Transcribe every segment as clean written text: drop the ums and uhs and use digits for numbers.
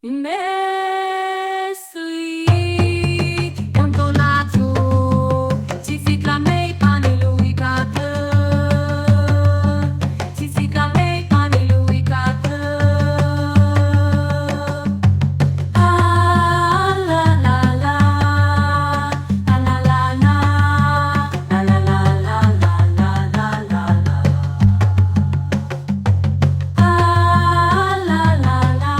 Me sui cantonato ci si clamei pane lui cată ci si clamei pane lui cată ah la la la la la la la la la la la la la la ah la la la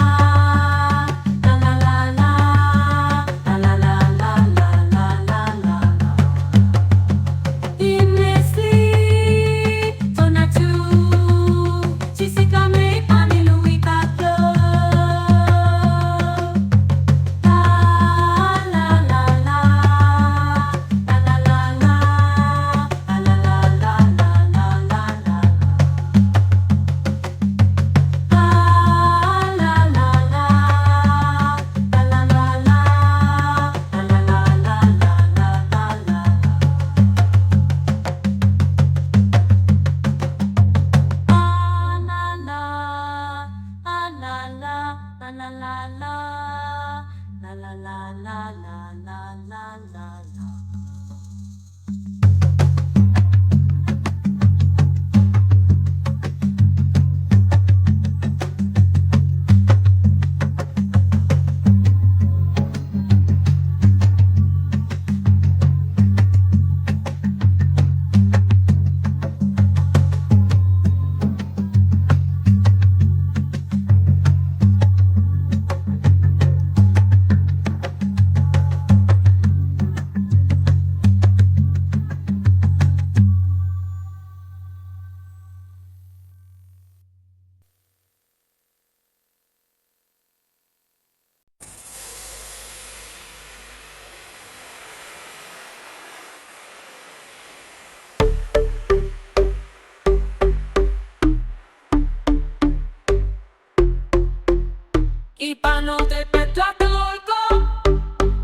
I panów de pe Tlatelolco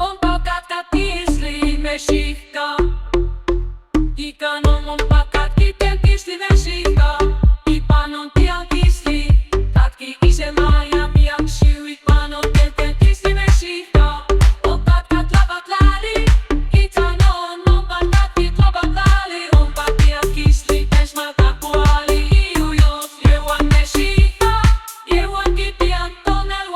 un păcat ca tisli Mexica I că nu un păcat ki te tisli Mexica I panów te tisli tat ki ise maya miac și I panów te tisli Mexica păcat ca tlavatlali I tano un păcat ki tlavatlali un păcat tisli pesma ca poali I uyos eu an Mexica eu an ki te antonel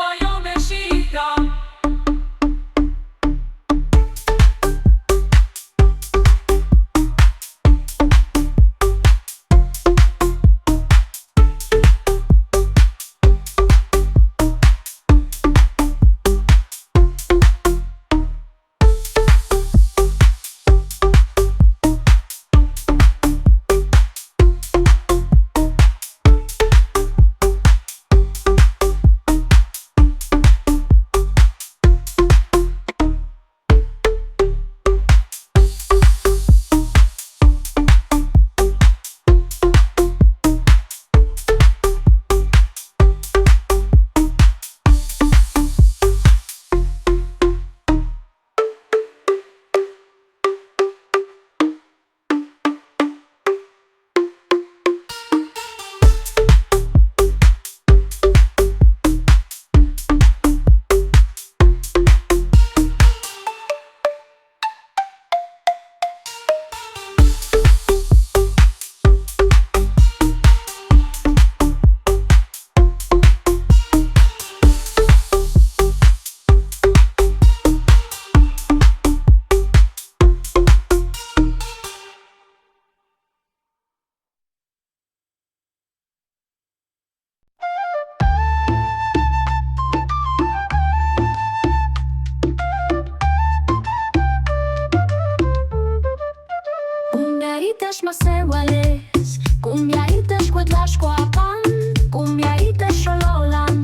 Cumbia masewales, cumbia ites cuetlaxcoapan, cumbia ites xololan,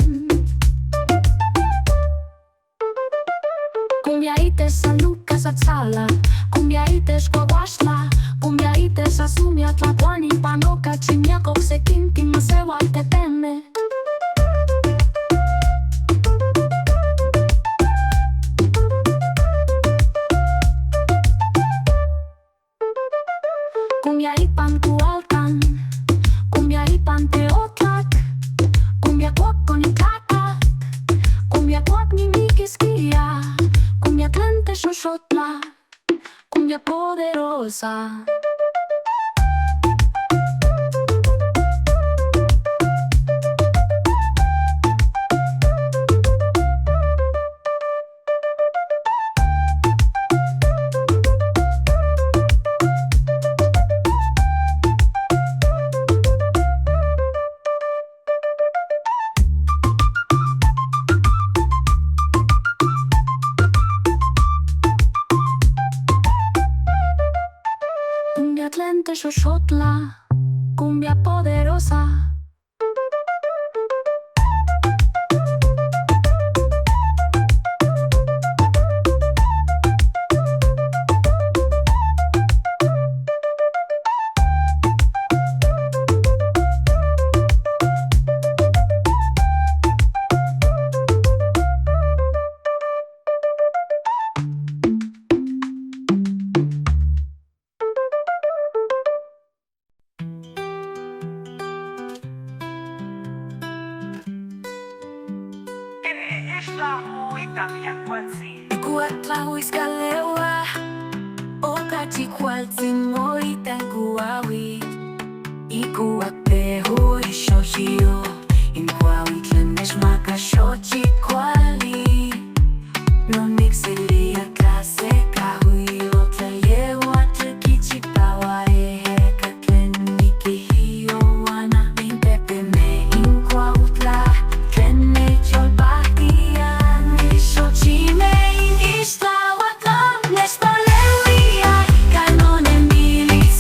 cumbia ites San Lucas Atzala, cumbia ites Coahuaxtla, cumbia ites Asumia Tlacuani, Panoca Chimiaco Sequinqui Masewal Tepeme. Cumbia ipan Cualcan, cumbia ipan Teotlac, cumbia Cuaconicaca, cumbia Cumbia płatni mikiskija, cumbia tlente xoxotla, cumbia poderosa. Cumbia tlente xoxotla, cumbia poderosa. Kuatla huiskalewa, okachi kualtsin moitan kuawi. Ikuakte hui xoxio, inkuawi tlenex maka xochi kuali. No mixelia clase kahui otlayewa tlakichipawa eheka tlen nikihio wana inpepe me inkuautla tlen necholpahtian ixochi me inixtlauatlan nechpaleuia ikanone milis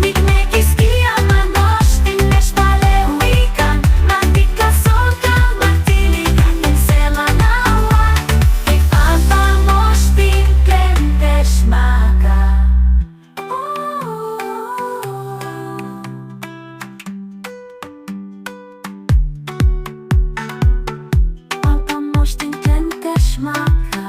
niknekiskia manochtin nechpaleuikan tlazohcamati en cielo nahua ipanpamochtin tlen techmaka. Panpamochtin tlen techmaka.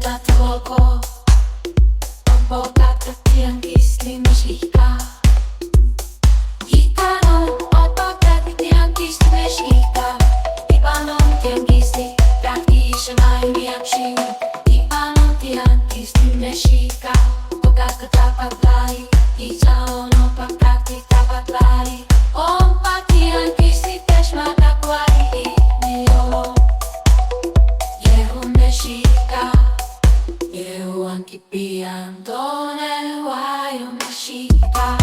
Tlatelolco, Bogata tianguis Mexica. Gitano, Bogata tianguis Mexica. Ibanon tianguis tradicion miac. Ibanon tianguis Mexica. Bogata tapatlai, Hecha no pagati tapatlai. Ompa tianguis techmatakwai neolo. Yehu Mexica. Yehu ankipian done wayo Mexica.